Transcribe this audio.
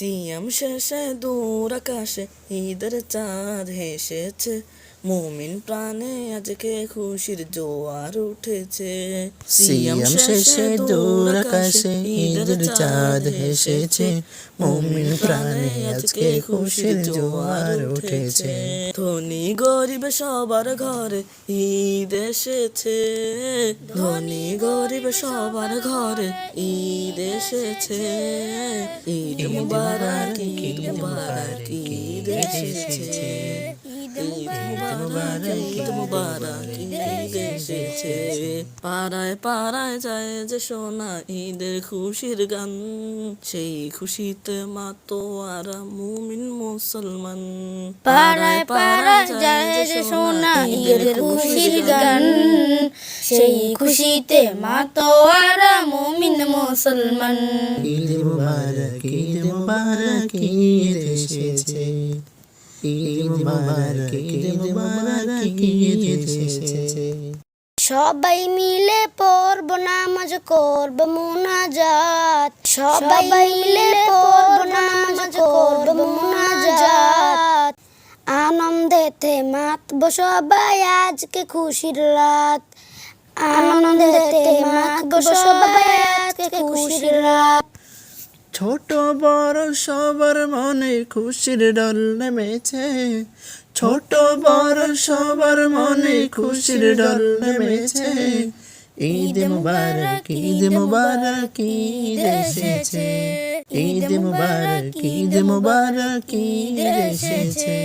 সিয়াম শেষে দূর আকাশে ঈদের চাঁদ হেসেছে, মুমিন প্রাণে আজকে খুশির জোয়ার উঠেছে। সিয়াম শেষে দূর আকাশে ঈদের চাঁদ হেসেছে, মুমিন প্রাণে আজকে খুশির জোয়ার উঠেছে। ধনী গরিব সবার ঘরে ঈদ এসেছে, ধনী গরিব সবার ঘরে ঈদ এসেছে। ঈদ মুবারক ঈদ মুবারক ঈদ এসেছে, ঈদ মুবারক ঈদ মুবারক ঈদ এসেছে। পাড়ায় পাড়ায় যায় যে শোনা ঈদের খুশির গান, সেই খুশিতে মাতোয়ারা মুমিন মুসলমান। পাড়ায় পাড়ায় যায় যে শোনা ঈদের খুশির গান, সেই খুশিতে মাতোয়ারা মুমিন মুসলমান। ঈদ মুবারক ঈদ মুবারক ঈদ এসেছে, ঈদ মুবারক ঈদ মুবারক ঈদ এসেছে। সবাই মিলে পড়ব নামাজ করব মুনাজাত, সবাই মিলে পড়ব নামাজ করব মুনাজাত। আনন্দেতে মাতব সবাই আজকে খুশির রাত, আনন্দেতে মাতব সবাই আজকে খুশির রাত। ছোট বড় সবার মনে খুশির ডল নেমেছে, ছোট বড় সবার মনে খুশির ডল নেমেছে। ঈদ মুবারক ঈদ মুবারক ঈদ এসেছে, ঈদ মুবারক ঈদ মুবারক ঈদ এসেছে।